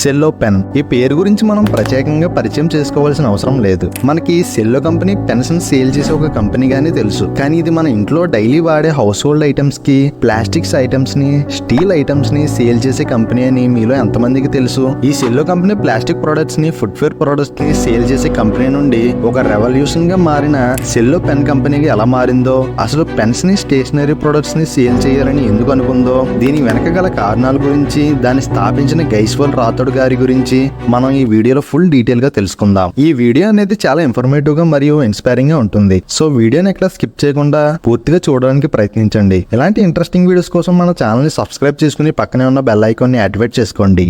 సెల్లో పెన్. ఈ పేరు గురించి మనం ప్రత్యేకంగా పరిచయం చేసుకోవాల్సిన అవసరం లేదు. మనకి సెల్లో కంపెనీ పెన్స్ ని సేల్ చేసే ఒక కంపెనీగానే తెలుసు. కానీ ఇది మన ఇంట్లో డైలీ వాడే హౌస్ హోల్డ్ ఐటమ్స్ కి, ప్లాస్టిక్స్ ఐటమ్స్ ని, స్టీల్ ఐటమ్స్ ని సేల్ చేసే కంపెనీ అని మీలో ఎంతమందికి తెలుసు? ఈ సెల్లో కంపెనీ ప్లాస్టిక్ ప్రొడక్ట్స్ ని, ఫుట్వేర్ ప్రొడక్ట్స్ ని సేల్ చేసే కంపెనీ నుండి ఒక రెవల్యూషన్ గా మారిన సెల్లో పెన్ కంపెనీకి ఎలా మారిందో, అసలు పెన్స్ ని, స్టేషనరీ ప్రొడక్ట్స్ ని సేల్ చేయాలని ఎందుకు అనుకుందో, దీని వెనక గల కారణాల గురించి, దాన్ని స్థాపించిన గైస్వాల్ రాథోడ్ గారి గురించి మనం ఈ వీడియోలో ఫుల్ డీటెయిల్ గా తెలుసుకుందాం. ఈ వీడియో అనేది చాలా ఇన్ఫర్మేటివ్ గా మరియు ఇన్స్పైరింగ్ గా ఉంటుంది. సో వీడియోని ఎక్కడ స్కిప్ చేయకుండా పూర్తిగా చూడడానికి ప్రయత్నించండి. ఇలాంటి ఇంట్రెస్టింగ్ వీడియోస్ కోసం మన ఛానల్ ని సబ్స్క్రైబ్ చేసుకుని పక్కనే ఉన్న బెల్ ఐకాన్ ని యాక్టివేట్ చేసుకోండి.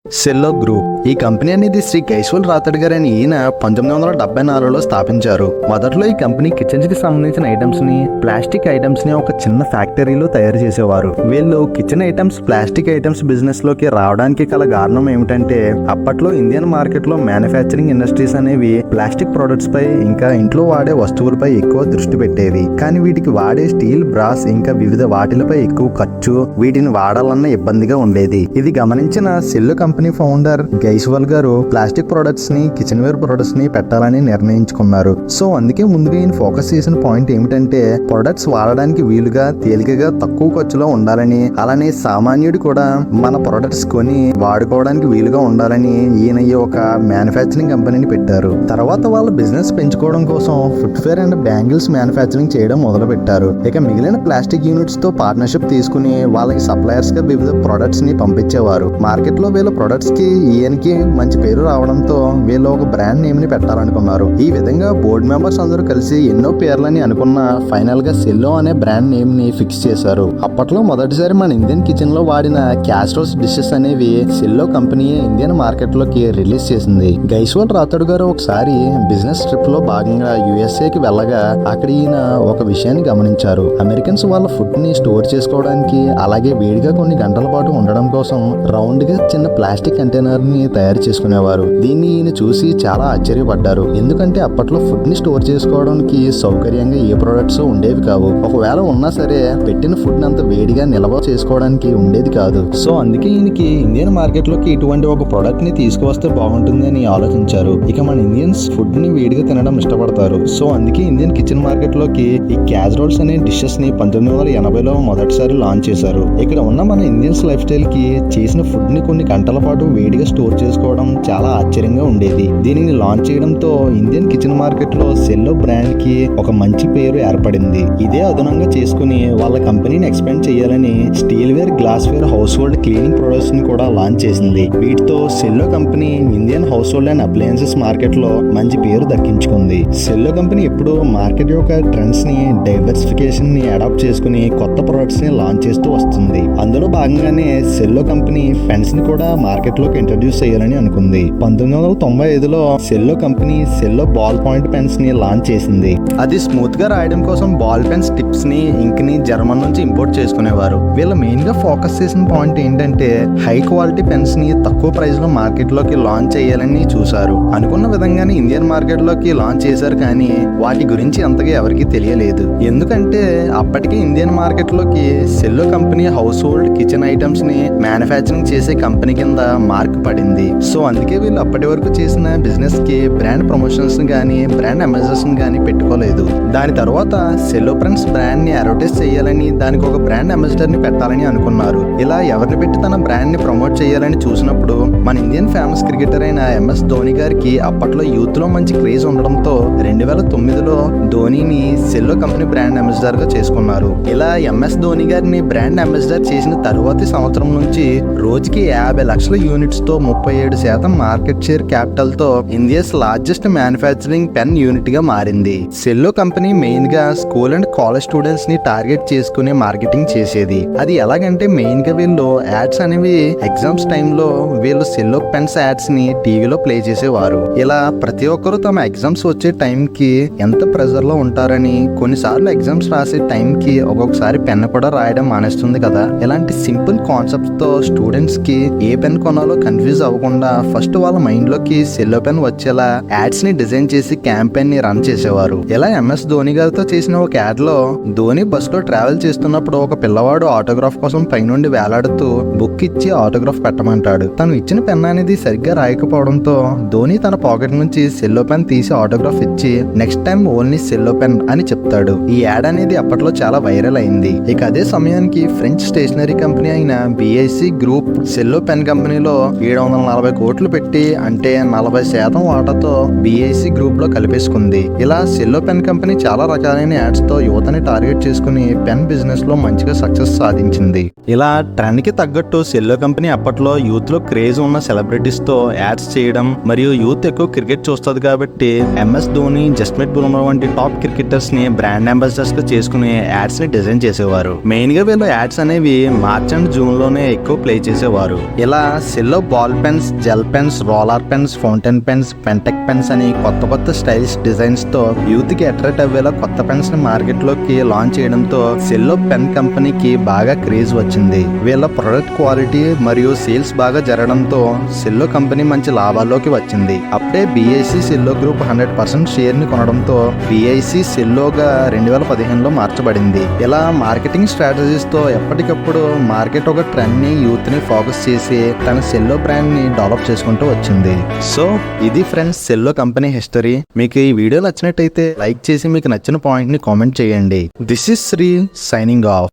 సెల్లో గ్రూప్. ఈ కంపెనీ అనేది శ్రీ గైస్వాల్ రాథోడ్ గారు అని ఈయన 1974లో స్థాపించారు. మొదట్లో ఈ కంపెనీ కిచెన్స్ కి సంబంధించిన ఐటమ్స్ ని, ప్లాస్టిక్ ఐటమ్స్ ని ఒక చిన్న ఫ్యాక్టరీలో తయారు చేసేవారు. వీళ్ళు kitchen items, plastic items business లోకి రావడానికి గల కారణం ఏమిటంటే, అప్పట్లో ఇండియన్ మార్కెట్ లో మ్యానుఫ్యాక్చరింగ్ ఇండస్ట్రీస్ అనేవి ప్లాస్టిక్ ప్రొడక్ట్స్ పై ఇంకా ఇంట్లో వాడే వస్తువులపై ఎక్కువ దృష్టి పెట్టేవి. కానీ వీటికి వాడే స్టీల్, బ్రాస్ ఇంకా వివిధ వాటిలపై ఎక్కువ ఖర్చు, వీటిని వాడాలన్న ఇబ్బందిగా ఉండేది. ఇది గమనించిన సెల్లో కంపెనీ ఫౌండర్ గైస్వాల్ గారు ప్లాస్టిక్ ప్రొడక్ట్స్ ని, కిచెన్ వేర్ ప్రొడక్ట్స్ ని పెట్టాలని నిర్ణయించుకున్నారు. సో అందుకే ముందుగా ఈయన ఫోకస్ చేసిన పాయింట్ ఏమిటంటే, ప్రొడక్ట్స్ వాడడానికి వీలుగా, తేలికగా, తక్కువ ఖర్చులో ఉండాలని, అలానే సామాన్యుడు కూడా మన ప్రొడక్ట్స్ కొని వాడుకోవడానికి వీలుగా ఉండాలని ఈయన ఒక మ్యానుఫ్యాక్చరింగ్ కంపెనీని పెట్టారు. తర్వాత వాళ్ళ బిజినెస్ పెంచుకోవడం కోసం ఫుట్వేర్ అండ్ బ్యాంగిల్స్ మ్యానుఫ్యాక్చరింగ్ చేయడం మొదలు పెట్టారు. ఇక మిగిలిన ప్లాస్టిక్ యూనిట్స్ తో పార్ట్నర్షిప్ తీసుకుని వాళ్ళకి సప్లయర్స్ గా వివిధ ప్రొడక్ట్స్ ని పంపించేవారు. మార్కెట్ లో వీళ్ళ ప్రొడక్ట్స్ కి ఈయనకి మంచి పేరు రావడంతో వీళ్ళు ఒక బ్రాండ్ నేమ్ ని పెట్టాలనుకున్నారు. ఈ విధంగా బోర్డు మెంబర్స్ అందరూ కలిసి ఎన్నో పేర్లని అనుకున్న ఫైనల్ గా సెల్లో అనే బ్రాండ్ నేమ్ ని ఫిక్స్ చేశారు. అప్పట్లో మొదటిసారి మన ఇండియన్ కిచెన్ లో వాడిన క్యాస్ట్రోస్ డిషెస్ అనేవి సెల్లో కంపెనీ ఇండియన్ మార్కెట్ లోకి రిలీజ్ చేసింది. గైస్వాల్ రాథోడ్ గారు ఒకసారి బిజినెస్ ట్రిప్ లో భాగంగా USA కి వెళ్ళగా అక్కడ ఈయన ఒక విషయాన్ని గమనించారు. అమెరికన్స్ వాళ్ళ ఫుడ్ ని స్టోర్ చేసుకోవడానికి, అలాగే వేడిగా కొన్ని గంటల పాటు ఉండడం కోసం రౌండ్ గా చిన్న ప్లాస్టిక్ కంటైనర్ ని తయారు చేసుకునేవారు. దీన్ని ఈయన చూసి చాలా ఆశ్చర్యపడ్డారు. ఎందుకంటే అప్పట్లో ఫుడ్ ని స్టోర్ చేసుకోవడానికి సౌకర్యంగా ఏ ప్రొడక్ట్స్ ఉండేవి కావు. ఒకవేళ ఉన్నా సరే పెట్టిన ఫుడ్ అంత వేడిగా నిల్వ చేసుకోవడానికి ఉండేది కాదు. సో అందుకే ఈయనకి ఇండియన్ మార్కెట్ లోకి ఇటువంటి ఒక ప్రొడక్ట్ ని తీసుకువస్తే బాగుంటుంది అని ఆలోచించారు. ఇక మన ఇండియన్స్ ఫుడ్ ని వేడిగా తినడం ఇష్టపడతారు. సో అందుకే ఇండియన్ కిచెన్ మార్కెట్ లోకి ఈ క్యాస్రోల్స్ అనే డిషెస్ ని 1980లో మొదటిసారి లాంచ్ చేశారు. ఇక్కడ ఉన్న మన ఇండియన్స్ లైఫ్ స్టైల్ కి చేసిన ఫుడ్ ని కొన్ని గంటల పాటు వేడిగా స్టోర్ చేసుకోవడం చాలా ఆశ్చర్యంగా ఉండేది. దీనిని లాంచ్ చేయడంతో ఇండియన్ కిచెన్ మార్కెట్ లో సెల్లో బ్రాండ్ కి ఒక మంచి పేరు ఏర్పడింది. ఇదే అదనంగా చేసుకుని వాళ్ళ కంపెనీని ఎక్స్పాండ్ చేయాలని steel ware, glass ware, household cleaning products ని కూడా లాంచ్ చేసింది. వీటితో Cello company Indian household and appliances market లో మంచి పేరు దక్కించుకుంది. సెల్లో కంపెనీ ఎప్పుడు మార్కెట్ యొక్క ట్రెండ్స్ ని, డైవర్సిఫికేషన్ ని అడాప్ట్ చేసుకుని కొత్త ప్రొడక్ట్స్ ని లాంచ్ చేస్తూ వస్తుంది. అందులో భాగంగానే సెల్లో కంపెనీ పెన్స్ ని కూడా మార్కెట్ లోకి ఇంట్రడ్యూస్ చేయాలని అనుకుంది. 1995లో సెల్లో కంపెనీ సెల్లో బాల్ పాయింట్ పెన్స్ ని లాంచ్ చేసింది. అది స్మూత్ గా రాయడం కోసం బాల్ పెన్స్ టిప్స్ ని, ఇంక్ ని జర్మన్ నుంచి ఇంపోర్ట్ చేసుకునేవారు. వీళ్ళ మెయిన్ గా ఫోకస్ చేసిన పాయింట్ ఏంటంటే, హై క్వాలిటీ పెన్స్ ని తక్కువ ప్రైస్ లో మార్కెట్ లోకి లాంచ్ చేయాలని చూశారు. అనుకున్న విధంగానే ఇండియన్ మార్కెట్ లోకి లాంచ్ చేశారు. కానీ వాటి గురించి అంతగా ఎవరికి తెలియలేదు. ఎందుకంటే అప్పటికే ఇండియన్ మార్కెట్ లోకి సెల్లో company house hold kitchen items ని మ్యానుఫ్యాక్చరింగ్ చేసే కంపెనీ కింద మార్క్ పడింది. సో అందుకే వీళ్ళు అప్పటి వరకు చేసిన బిజినెస్ కి బ్రాండ్ ప్రమోషన్స్ గానీ, బ్రాండ్ అంబాసిడర్స్ గానీ పెట్టుకోలేదు. దాని తర్వాత సెల్లో ఫ్రెండ్స్ బ్రాండ్ ని అడ్వర్టైజ్ చేయాలని, దానికి ఒక బ్రాండ్ అంబాసిడర్ ని పెట్టాలని అనుకున్నారు. ఇలా ఎవరిని పెట్టి తన బ్రాండ్ ని ప్రమోట్ చేయాలని చూసినప్పుడు మన ఇండియన్ ఫేమస్ క్రికెటర్ అయిన MS ధోని గారికి అప్పట్లో యూత్ లో మంచి క్రేజ్ ఉండడంతో 2009లో ధోనిని సెల్లో కంపెనీ బ్రాండ్ అంబాసిడర్ గా చేసుకున్నారు. ఇలా MS ధోని గారిని బ్రాండ్ అంబాసిడర్ చేసిన తరువాతి సంవత్సరం నుంచి రోజుకి 50 లక్షల యూనిట్స్ తో 37% మార్కెట్ షేర్ క్యాపిటల్ తో India's largest manufacturing pen unit గా మారింది. సెల్లో కంపెనీ మెయిన్ గా స్కూల్ అండ్ కాలేజ్ స్టూడెంట్స్ ని టార్గెట్ చేసుకునే మార్కెటింగ్ చేసేది. అది ఎలాగంటే, మెయిన్ గా వీళ్ళు యాడ్స్ అనేవి ఎగ్జామ్స్ టైంలో వీళ్ళు సెల్లో పెన్స్ యాడ్స్ ని టీవీలో ప్లే చేసేవారు. ఇలా ప్రతి ఒక్కరు తమ ఎగ్జామ్స్ వచ్చే టైం కి ఎంత ప్రెజర్ లో ఉంటారని, కొన్నిసార్లు ఎగ్జామ్స్ రాసే టైం కి ఒక్కొక్కసారి పెన్ కూడా రాయడం మానేస్తుంది కదా. ఇలాంటి సింపుల్ కాన్సెప్ట్స్ తో స్టూడెంట్స్ కి ఏ పెన్ పెన్ కొనాలో కన్ఫ్యూజ్ అవ్వకుండా ఫస్ట్ వాళ్ళ మైండ్ లోకి సెల్లో పెన్ వచ్చేలా యాడ్స్ ని డిజైన్ చేసి క్యాంపెయిన్ ని రన్ చేసేవారు. ఇలా ఎంఎస్ ధోని గారితో చేసిన ఒక యాడ్ లో ధోని బస్ లో ట్రావెల్ చేస్తున్నప్పుడు ఒక పిల్లవాడు ఆటోగ్రాఫ్ కోసం పైనుండి వేలాడుతూ బుక్ ఇచ్చి ఆటోగ్రాఫ్ పెట్టమంటాడు. తను ఇచ్చిన పెన్ అనేది సరిగ్గా రాయకపోవడంతో ధోని తన పాకెట్ నుంచి సెల్లో పెన్ తీసి ఆటోగ్రాఫ్ ఇచ్చి నెక్స్ట్ టైం ఓన్లీ సెల్లో పెన్ అని చెప్తాడు. ఈ యాడ్ అనేది అప్పట్లో చాలా వైరల్ అయింది. ఇక అదే సమయానికి ఫ్రెంచ్ స్టేషనరీ కంపెనీ అయిన బిఐసి గ్రూప్ సెల్లో పెన్ కంపెనీలో 740 కోట్లు పెట్టి అంటే 40% వాటాతో బిఐసి గ్రూప్ లో కలిపేసుకుంది. ఇలా సెల్లో పెన్ కంపెనీ చాలా రకాలైన యాడ్స్ తో యువతని టార్గెట్ చేసుకుని పెన్ బిజినెస్ లో మంచిగా సక్సెస్ సాధించింది. ఇలా ట్రెండ్ కి తగ్గట్టు సెల్లో కంపెనీ అప్పట్లో యూత్ లో క్రేజ్ ఉన్న సెలబ్రిటీస్ తో యాడ్స్ చేయడం మరియు యూత్ ఎక్కువ క్రికెట్ చూస్తుంది కాబట్టి ఎంఎస్ ధోని, జస్ప్రీత్ బుమ్రా వంటి టాప్ క్రికెటర్స్ ని బ్రాండ్ అంబాసిడర్స్ గా చేసుకుని యాడ్స్ ని డిజైన్ చేసేవారు. మెయిన్ గా వీళ్ళు యాడ్స్ అనేవి మార్చ్ అండ్ జూన్ లోనే ఎక్కువ ప్లే చేసేవారు. ఇలా Cello ball pens, gel pens, roller pens, fountain pens, పెంటెక్ పెన్స్ అని కొత్త స్టైలిష్ డిజైన్స్ తో యూత్ కి అట్రాక్ట్ అయ్యేలా కొత్త పెన్స్ ని మార్కెట్ లోకి లాంచ్ చేయడంతో సెల్లో పెన్ కంపెనీకి బాగా క్రేజ్ వచ్చింది. వీళ్ళ ప్రొడక్ట్ క్వాలిటీ మరియు సేల్స్ బాగా జరగడంతో సెల్లో కంపెనీ మంచి లాభాల్లోకి వచ్చింది. అప్పుడే బిఐసి సెల్లో గ్రూప్ 100% షేర్ ని కొనడంతో బిఐసి సెల్లోగా 2015లో మార్చబడింది. ఇలా మార్కెటింగ్ స్ట్రాటజీస్ తో ఎప్పటికప్పుడు మార్కెట్ ఒక ట్రెండ్ ని, యూత్ ని ఫోకస్ చేసి తన సెల్లో బ్రాండ్ ని డెవలప్ చేసుకుంటూ వచ్చింది. సో ఇది ఫ్రెండ్స్ సెల్లో కంపెనీ హిస్టరీ. మీకు ఈ వీడియో నచ్చినట్టయితే లైక్ చేసి మీకు నచ్చిన పాయింట్ ని కామెంట్ చేయండి. This is Sri signing of.